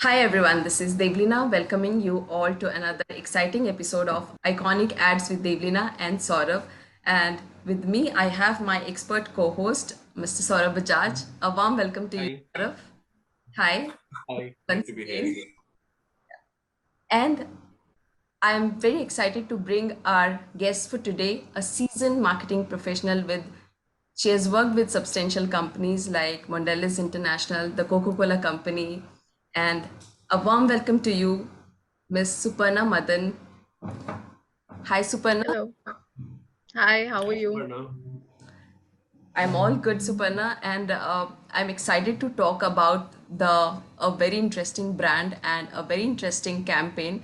Hi everyone, this is Devleena welcoming you all to another exciting episode of Iconic Ads with Devleena and Saurabh. And with me, I have my expert co-host, Mr. Saurabh Bajaj. A warm welcome to you, Hi, Saurabh. Hi, hi, great once to be here again. again. And I'm very excited to bring our guest for today, a seasoned marketing professional with she has worked with substantial companies like Mondelez International, the Coca-Cola Company, and a warm welcome to you, Miss Suparna Madan. Hi, Suparna. Hello. Hi, how are Hi, you? Suparna. I'm all good, Suparna, and I'm excited to talk about the a very interesting brand and a very interesting campaign.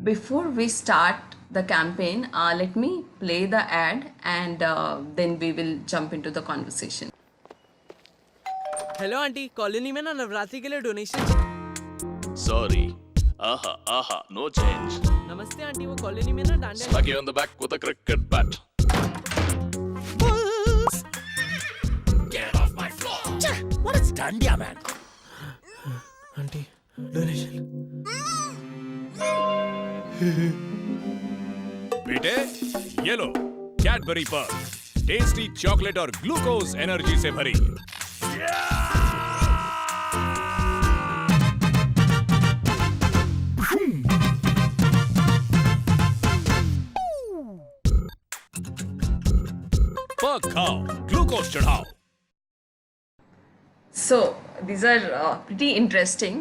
Before we start the campaign, let me play the ad, and then we will jump into the conversation. Hello aunty colony में ना नवरात्रि के लिए donation Sorry. Aha, aha, no change. नमस्ते aunty वो colony में ना dandiya Smack you on the back with a cricket bat. Get off my floor. What is Dandia, man? Aunty donation बेटे ये लो कैडबरी पर्क टेस्टी चॉकलेट और glucose energy से भरी Perk खाओ ग्लूकोज चढ़ाओ So these are pretty interesting.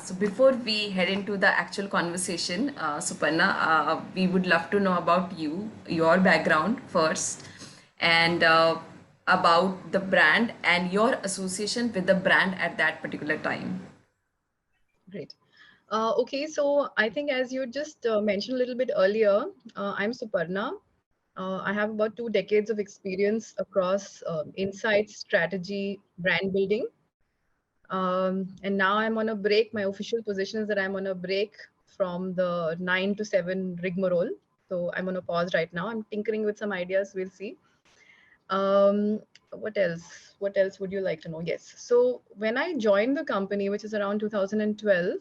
So before we head into the actual conversation, Suparna, we would love to know about you, your background first, and about the brand and your association with the brand at that particular time. Great. Okay, so I think as you just mentioned a little bit earlier, I'm Suparna. I have about 2 decades of experience across insights, strategy, brand building. And now I'm on a break. My official position is that I'm on a break from the 9 to 7 rigmarole. So I'm on a pause right now. I'm tinkering with some ideas. We'll see. What else? What else would you like to know? Yes. So when I joined the company, which is around 2012,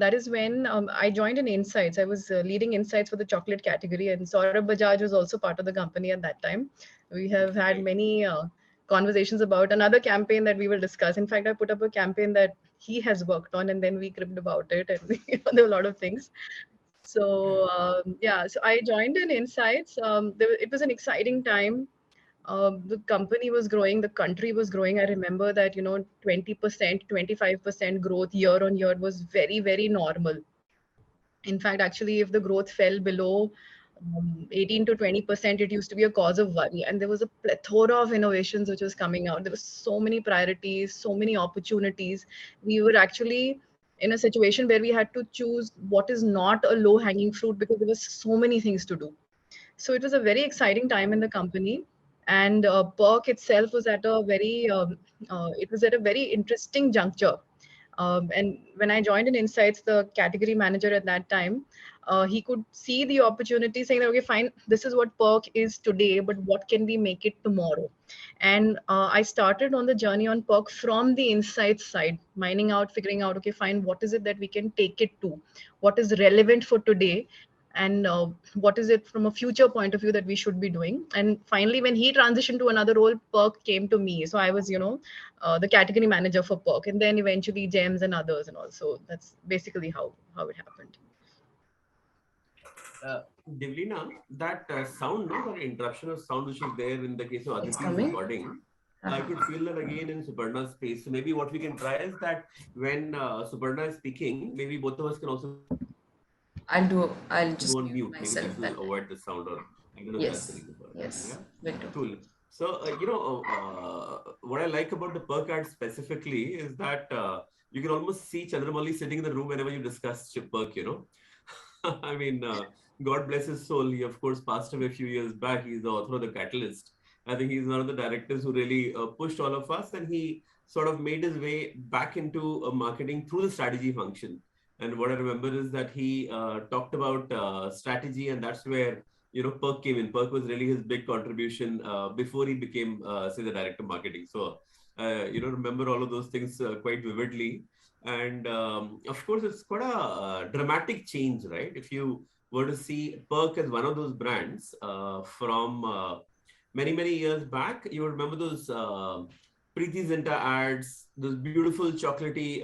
that is when I joined in Insights. I was leading Insights for the chocolate category, and Saurabh Bajaj was also part of the company at that time. We have had Right. many conversations about another campaign that we will discuss. In fact, I put up a campaign that he has worked on, and then we cribbed about it, and there were a lot of things. So yeah, so I joined in Insights. It was an exciting time. The company was growing, the country was growing. I remember that 20%, 25% growth year on year was very, very normal. In fact, actually, if the growth fell below 18 to 20%, it used to be a cause of worry. And there was a plethora of innovations which was coming out. There were so many priorities, so many opportunities. We were actually in a situation where we had to choose what is not a low hanging fruit because there was so many things to do. So it was a very exciting time in the company, and Perk itself was at a very interesting juncture. And when I joined in Insights, the category manager at that time, he could see the opportunity, saying that okay, fine, this is what Perk is today, but what can we make it tomorrow? And I started on the journey on Perk from the Insights side, mining out, figuring out, okay, fine, what is it that we can take it to? What is relevant for today? And what is it from a future point of view that we should be doing? And finally, when he transitioned to another role, Perk came to me. So I was, the category manager for Perk, and then eventually Gems and others, and also that's basically how it happened. Uh, Devleena, that sound, no, that interruption of sound which is there in the case of It's Aditi's coming. recording, I could feel that again in Suparna's space. So maybe what we can try is that when Suparna is speaking, maybe both of us can also I'll go just on mute mute. Maybe myself that that will time. avoid the sound, or I don't know if that's the Yes, reason for it. yes, Yeah, will do. cool. So, what I like about the Perk ad specifically is that you can almost see Chandramauli sitting in the room whenever you discuss Perk, I mean, God bless his soul. He, of course, passed away a few years back. He's the author of The Catalyst. I think he's one of the directors who really pushed all of us, and he sort of made his way back into marketing through the strategy function. And what I remember is that he talked about strategy, and that's where Perk came in. Perk was really his big contribution before he became, say, the director of marketing. So, remember all of those things quite vividly. And of course, it's quite a dramatic change, right? If you were to see Perk as one of those brands from many, many years back, you would remember those Preeti Zinta ads, those beautiful chocolatey,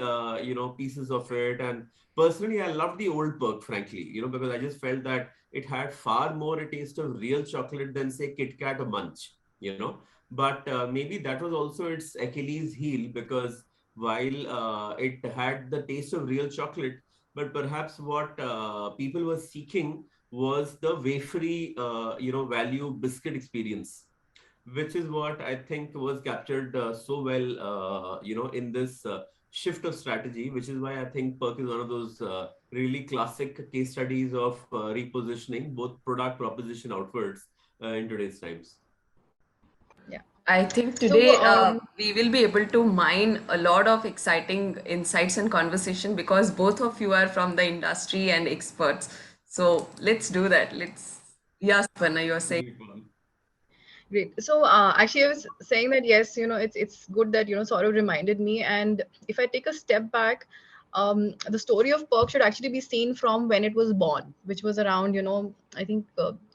pieces of it. And personally, I loved the old Perk, frankly, because I just felt that it had far more a taste of real chocolate than, say, Kit Kat or Munch. But maybe that was also its Achilles heel, because while it had the taste of real chocolate, but perhaps what people were seeking was the wafery, value biscuit experience, which is what I think was captured so well, in this shift of strategy, which is why I think Perk is one of those really classic case studies of repositioning both product proposition outwards in today's times. Yeah. I think So today we will be able to mine a lot of exciting insights and conversation because both of you are from the industry and experts. So let's do that. Yes, Vanna, you're saying. Great one. great. So actually, I was saying that yes, it's good that Saurav reminded me. And if I take a step back, the story of Perk should actually be seen from when it was born, which was around I think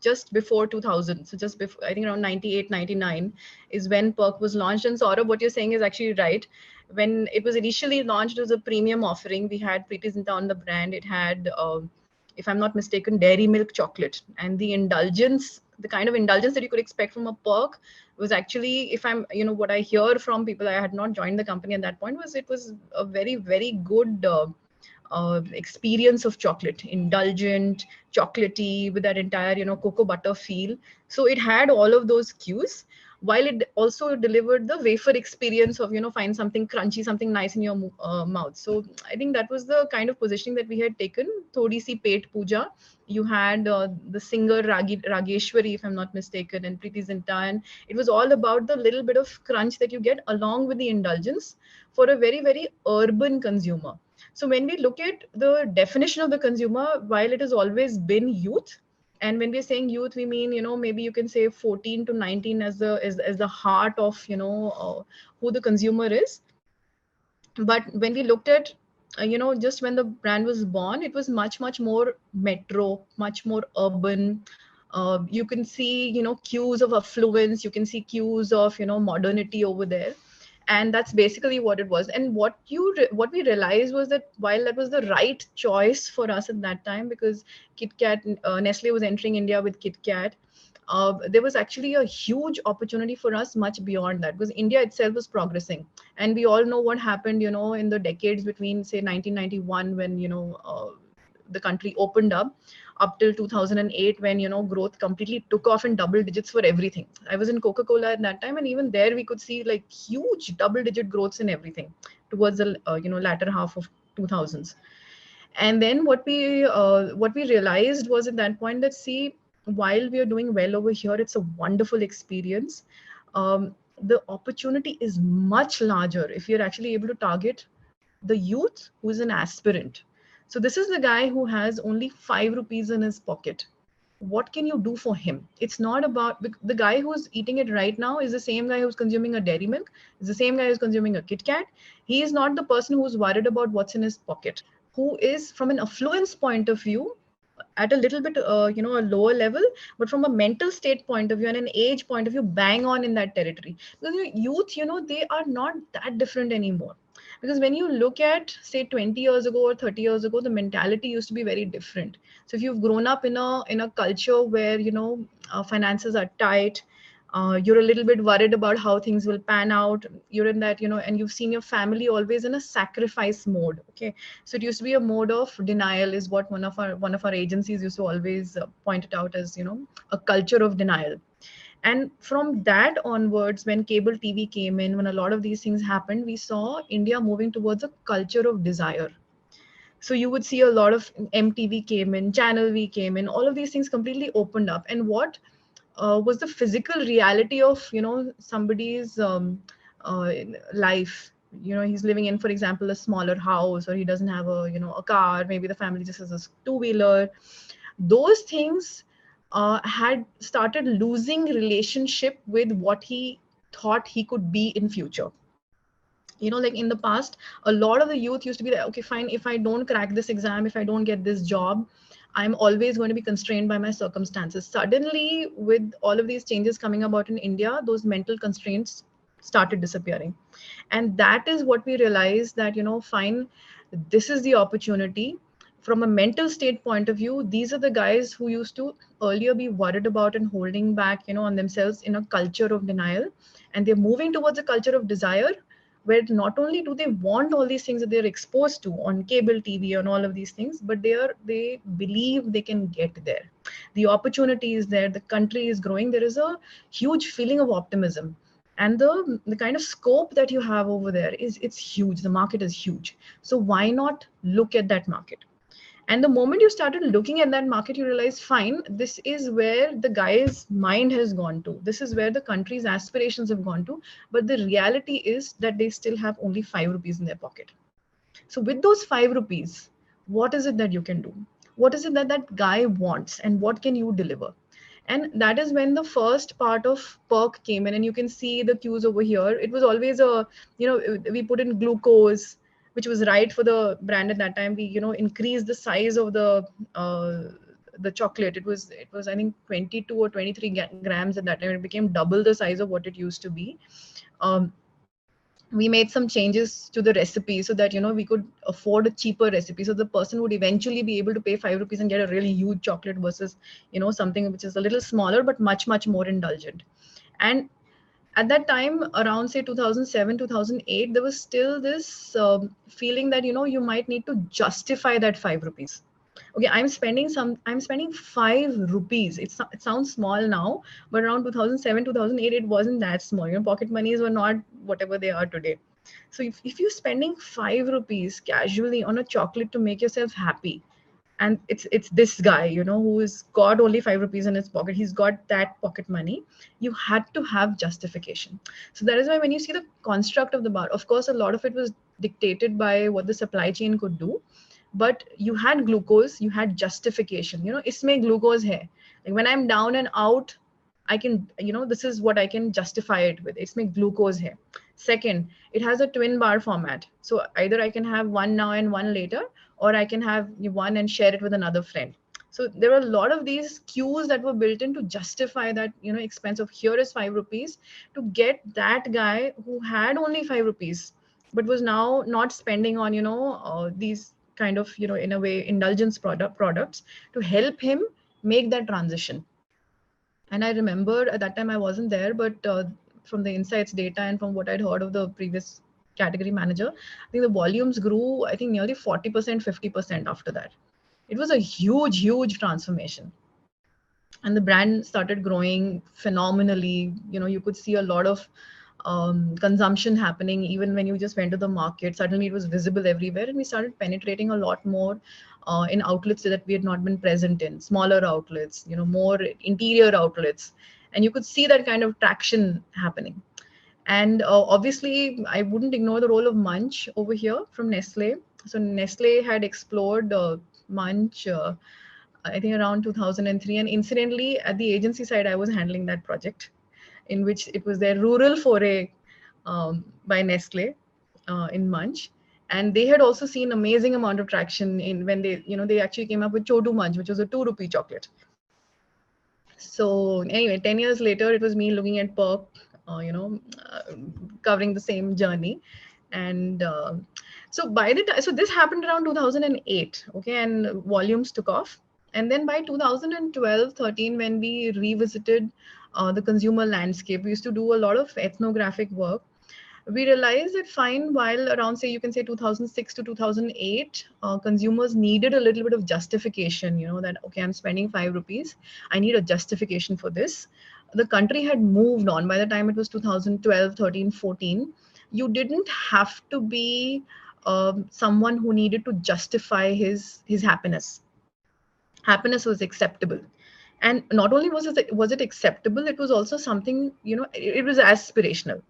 just before 2000. So just before, I think around 98, 99 is when Perk was launched. And Saurav, what you're saying is actually right. When it was initially launched, it was a premium offering. We had Preeti Zinta on the brand. It had if I'm not mistaken, dairy milk chocolate. And the indulgence, the kind of indulgence that you could expect from a Perk was actually, if I'm, what I hear from people, I had not joined the company at that point, was it was a very, very good experience of chocolate, indulgent, chocolatey, with that entire, cocoa butter feel. So it had all of those cues, while it also delivered the wafer experience of, find something crunchy, something nice in your mouth. So I think that was the kind of positioning that we had taken. Thodi si pet puja. You had the singer Rageshwari, if I'm not mistaken, and Preeti Zinta, and it was all about the little bit of crunch that you get along with the indulgence for a very, very urban consumer. So when we look at the definition of the consumer, while it has always been youth, and when we're saying youth, we mean, maybe you can say 14 to 19 as the heart of, who the consumer is. But when we looked at, just when the brand was born, it was much, much more metro, much more urban. You can see, cues of affluence. You can see cues of, modernity over there. And that's basically what it was. And what we realized was that while that was the right choice for us at that time, because Kit Kat, Nestle was entering India with Kit Kat, there was actually a huge opportunity for us much beyond that, because India itself was progressing. And we all know what happened, in the decades between, say, 1991, when, the country opened up till 2008, when, growth completely took off in double digits for everything. I was in Coca-Cola at that time, and even there we could see like huge double digit growths in everything towards the, latter half of 2000s. And then what we realized was at that point that, see, while we are doing well over here, it's a wonderful experience. The opportunity is much larger if you're actually able to target the youth who is an aspirant. So this is the guy who has only 5 rupees in his pocket. What can you do for him? It's not about the guy who's eating it right now is the same guy who's consuming a dairy milk, is the same guy who's consuming a Kit Kat. He is not the person who's worried about what's in his pocket, who is, from an affluence point of view, at a little bit a lower level, but from a mental state point of view and an age point of view, bang on in that territory. Because youth, they are not that different anymore. Because when you look at, say, 20 years ago or 30 years ago, the mentality used to be very different. So if you've grown up in a culture where finances are tight, you're a little bit worried about how things will pan out, you're in that, and you've seen your family always in a sacrifice mode. Okay, so it used to be a mode of denial, is what one of our agencies used to always point it out as, a culture of denial. And from that onwards, when cable TV came in, when a lot of these things happened, we saw India moving towards a culture of desire. So you would see a lot of MTV came in, Channel V came in, all of these things completely opened up. And what was the physical reality of somebody's life. He's living in, for example, a smaller house, or he doesn't have a car. Maybe the family just has a two-wheeler. Those things had started losing relationship with what he thought he could be in future. Like in the past, a lot of the youth used to be like, okay, fine, if I don't crack this exam, if I don't get this job, I'm always going to be constrained by my circumstances. Suddenly, with all of these changes coming about in India, those mental constraints started disappearing. And that is what we realized, that fine, this is the opportunity. From a mental state point of view, these are the guys who used to earlier be worried about and holding back on themselves in a culture of denial, and they're moving towards a culture of desire, where not only do they want all these things that they're exposed to on cable TV, on all of these things, but they believe they can get there. The opportunity is there, the country is growing, there is a huge feeling of optimism. And the kind of scope that you have over there it's huge. The market is huge. So why not look at that market? And the moment you started looking at that market, you realize, fine, this is where the guy's mind has gone to. This is where the country's aspirations have gone to. But the reality is that they still have only 5 rupees in their pocket. So with those 5 rupees, what is it that you can do? What is it that that guy wants, and what can you deliver? And that is when the first part of Perk came in, and you can see the cues over here. It was always we put in glucose, which was right for the brand at that time. We increased the size of the chocolate. It was I think 22 or 23 grams at that time. It became double the size of what it used to be. um, we made some changes to the recipe so that we could afford a cheaper recipe, so the person would eventually be able to pay 5 rupees and get a really huge chocolate versus something which is a little smaller but much much more indulgent. And at that time, around say 2007 2008, there was still this feeling that you might need to justify that 5 rupees. Okay, I'm spending 5 rupees. It sounds small now, but around 2007 2008, it wasn't that small. Pocket monies were not whatever they are today. So if you're spending 5 rupees casually on a chocolate to make yourself happy, and it's this guy who's got only 5 rupees in his pocket, he's got that pocket money, you had to have justification. So that is why when you see the construct of the bar, of course a lot of it was dictated by what the supply chain could do, but you had glucose, you had justification. Isme glucose hai, like when I'm down and out, I can, this is what I can justify it with. Isme glucose hai. Second, it has a twin bar format, so either I can have one now and one later, or I can have one and share it with another friend. So there were a lot of these cues that were built in to justify that expense of, here is 5 rupees, to get that guy who had only 5 rupees but was now not spending on these kind of in a way indulgence products, to help him make that transition. And I remember at that time I wasn't there, but from the insights data and from what I'd heard of the previous category manager, I think the volumes grew, I think nearly 40%, 50% after that. It was a huge, huge transformation. And the brand started growing phenomenally. You could see a lot of consumption happening. Even when you just went to the market, suddenly it was visible everywhere, and we started penetrating a lot more in outlets that we had not been present in, smaller outlets, more interior outlets, and you could see that kind of traction happening. And obviously I wouldn't ignore the role of Munch over here from Nestle. So Nestle had explored Munch I think around 2003, and incidentally at the agency side I was handling that project, in which it was their rural foray by Nestle in Munch. And they had also seen amazing amount of traction in when they actually came up with Chotu Munch, which was a 2 rupee chocolate. So anyway, 10 years later, it was me looking at Perk, covering the same journey. And so by the time, so this happened around 2008, okay, and volumes took off. And then by 2012, 13, when we revisited the consumer landscape, we used to do a lot of ethnographic work. We realized that fine, while around, say, you can say 2006 to 2008, consumers needed a little bit of justification, that, okay, I'm spending 5 rupees. I need a justification for this. The country had moved on. By the time it was 2012, 13, 14, you didn't have to be someone who needed to justify his happiness. Happiness was acceptable. And not only was it acceptable, it was also something, it was aspirational.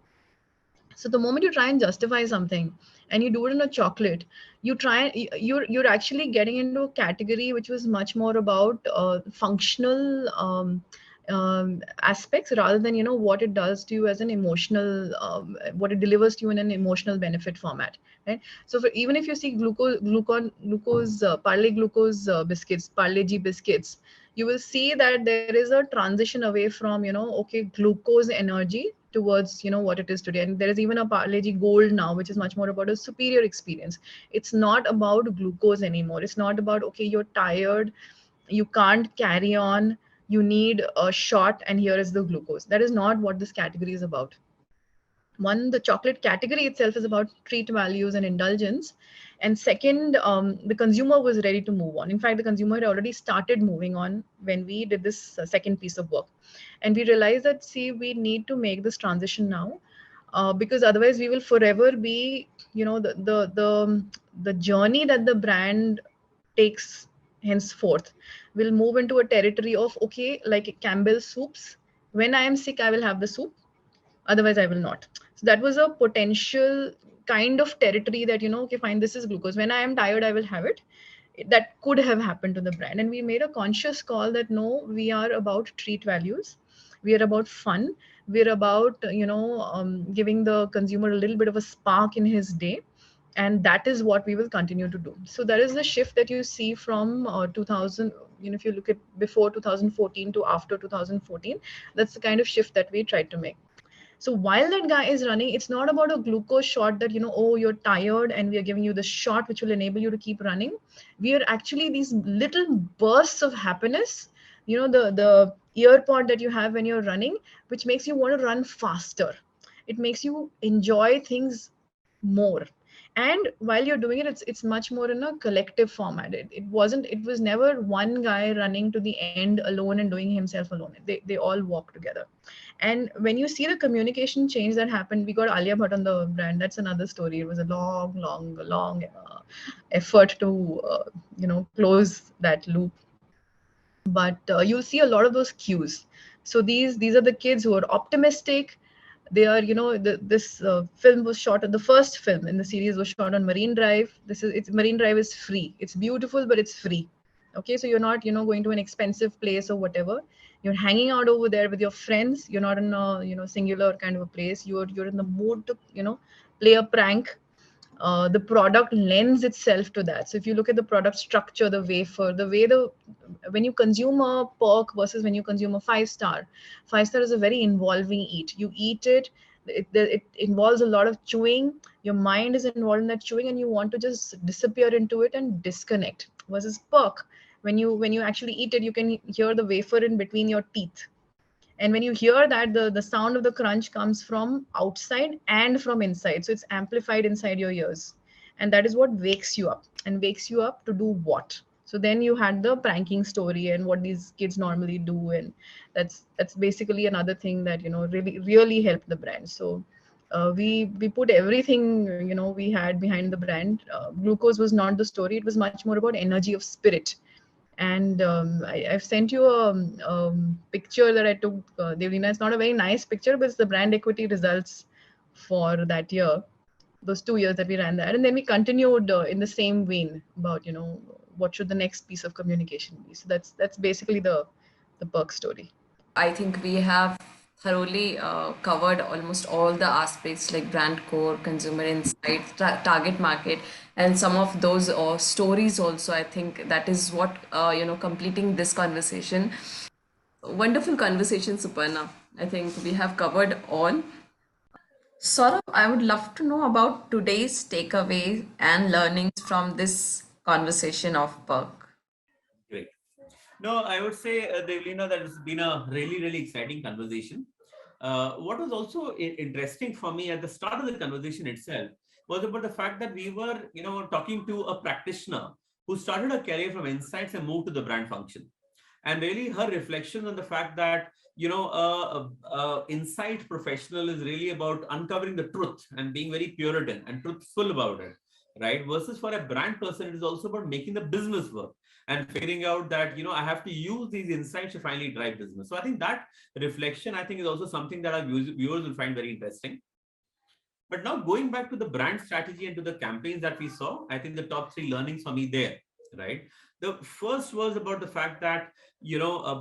So the moment you try and justify something and you do it in a chocolate, you're actually getting into a category which was much more about functional aspects, rather than what it does to you as an emotional, what it delivers to you in an emotional benefit format, right? So even if you see glucose parley glucose biscuits, parley G biscuits, you will see that there is a transition away from, okay, glucose energy towards, what it is today. And there is even a Parle G Gold now, which is much more about a superior experience. It's not about glucose anymore. It's not about, okay, you're tired, you can't carry on, you need a shot, and here is the glucose. That is not what this category is about. One, the chocolate category itself is about treat values and indulgence. And second, the consumer was ready to move on. In fact, the consumer had already started moving on when we did this second piece of work. And we realized that, see, we need to make this transition now, because otherwise we will forever be, the journey that the brand takes henceforth will move into a territory of, okay, like Campbell soups. When I am sick, I will have the soup, otherwise I will not. So that was a potential kind of territory that, okay, fine, this is glucose, when I am tired I will have it. That could have happened to the brand, and we made a conscious call that no, we are about treat values, we are about fun, we're about, giving the consumer a little bit of a spark in his day. And that is what we will continue to do. So that is the shift that you see from 2000, if you look at before 2014 to after 2014, that's the kind of shift that we tried to make. So while that guy is running, it's not about a glucose shot that, oh, you're tired and we are giving you the shot which will enable you to keep running. We are actually these little bursts of happiness, the ear pod that you have when you're running, which makes you want to run faster. It makes you enjoy things more. And while you're doing it, it's much more in a collective format. It was never one guy running to the end alone and doing himself alone. They all walk together. And when you see the communication change that happened, we got Alia Bhatt on the brand. That's another story. It was a long effort to, close that loop. But you'll see a lot of those cues. So these are the kids who are optimistic. They are, this film was shot, the first film in the series was shot on Marine Drive. Marine Drive is free. It's beautiful, but it's free. Okay, so you're not, going to an expensive place or whatever. You're hanging out over there with your friends. You're not in a, singular kind of a place. You're in the mood to, play a prank. The product lends itself to that. So if you look at the product structure, the wafer, the way when you consume a perk versus when you consume a five star is a very involving eat. You eat it, it involves a lot of chewing. Your mind is involved in that chewing, and you want to just disappear into it and disconnect. Versus perk, when you actually eat it, you can hear the wafer in between your teeth. And when you hear that, the sound of the crunch comes from outside and from inside, so it's amplified inside your ears. And that is what wakes you up, and wakes you up to do what. So then you had the pranking story and what these kids normally do, and that's basically another thing that, really helped the brand. So we put everything, we had behind the brand. Glucose was not the story. It was much more about energy of spirit. And I've sent you a picture that I took, Devleena. It's not a very nice picture, but it's the brand equity results for that year, those 2 years that we ran that. And then we continued in the same vein about, what should the next piece of communication be. So that's basically the Perk story. I think we have thoroughly covered almost all the aspects like brand core, consumer insights, target market, and some of those stories also. I think that is what, completing this conversation. Wonderful conversation, Suparna. I think we have covered all. Saurabh, I would love to know about today's takeaway and learnings from this conversation of Perk. Great. No, I would say, Devleena, that it's been a really, really exciting conversation. What was also interesting for me at the start of the conversation itself was about the fact that we were, talking to a practitioner who started a career from insights and moved to the brand function. And really her reflections on the fact that, insight professional is really about uncovering the truth and being very Puritan and truthful about it, right? Versus for a brand person, it is also about making the business work and figuring out that, I have to use these insights to finally drive business. So I think that reflection, I think, is also something that our viewers will find very interesting. But now going back to the brand strategy and to the campaigns that we saw, I think the top three learnings for me there, right? The first was about the fact that,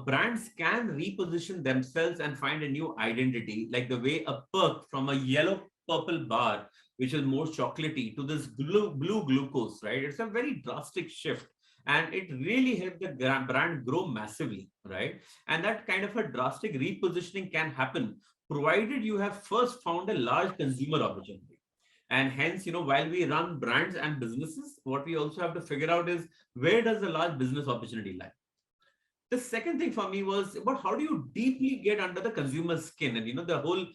brands can reposition themselves and find a new identity, like the way a perk from a yellow purple bar, which is more chocolatey, to this blue glucose, right? It's a very drastic shift. And it really helped the brand grow massively, right? And that kind of a drastic repositioning can happen provided you have first found a large consumer opportunity. And hence, while we run brands and businesses, what we also have to figure out is, where does the large business opportunity lie? The second thing for me was about how do you deeply get under the consumer's skin. And the whole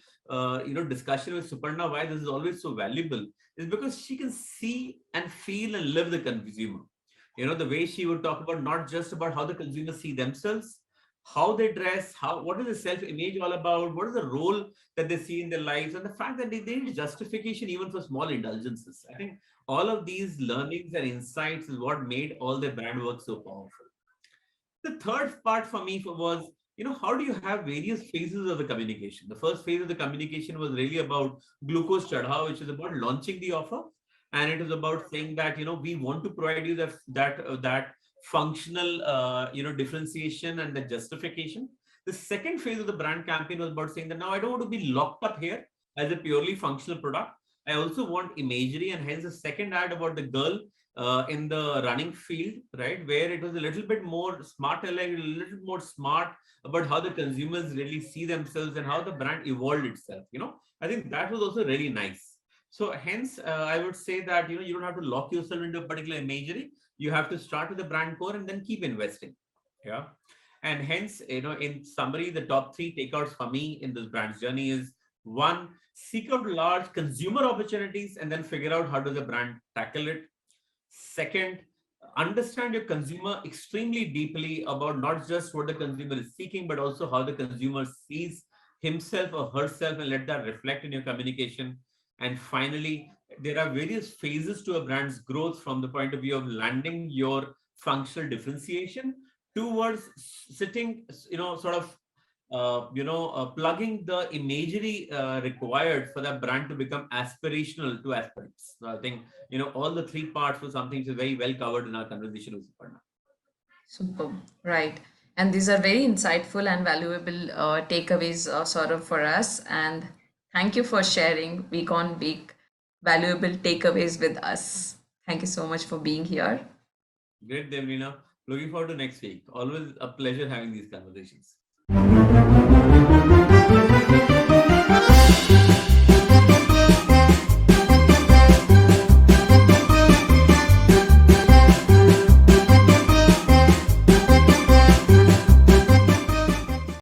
discussion with Suparna, why this is always so valuable, is because she can see and feel and live the consumer. The way she would talk about not just about how the consumers see themselves, how they dress, what is the self-image all about, what is the role that they see in their lives, and the fact that they need justification even for small indulgences. I think all of these learnings and insights is what made all the brand work so powerful. The third part for me was, how do you have various phases of the communication? The first phase of the communication was really about glucose chadha, which is about launching the offer. And it is about saying that, we want to provide you that functional, differentiation and the justification. The second phase of the brand campaign was about saying that now I don't want to be locked up here as a purely functional product. I also want imagery, and hence the second ad about the girl in the running field, right, where it was a little bit more smart, like a little more smart about how the consumers really see themselves and how the brand evolved itself. I think that was also really nice. So hence, I would say that, you don't have to lock yourself into a particular imagery. You have to start with the brand core and then keep investing. Yeah. And hence, in summary, the top three takeouts for me in this brand's journey is: one, seek out large consumer opportunities and then figure out how does the brand tackle it. Second, understand your consumer extremely deeply about not just what the consumer is seeking, but also how the consumer sees himself or herself, and let that reflect in your communication. And finally, there are various phases to a brand's growth, from the point of view of landing your functional differentiation towards sitting, sort of plugging the imagery required for that brand to become aspirational to aspirants. So I think, all the three parts were something which is very well covered in our conversation with Suparna. Superb. Right. And these are very insightful and valuable takeaways, sort of, for us. And thank you for sharing week on week valuable takeaways with us. Thank you so much for being here. Great, Devleena. Looking forward to next week. Always a pleasure having these conversations.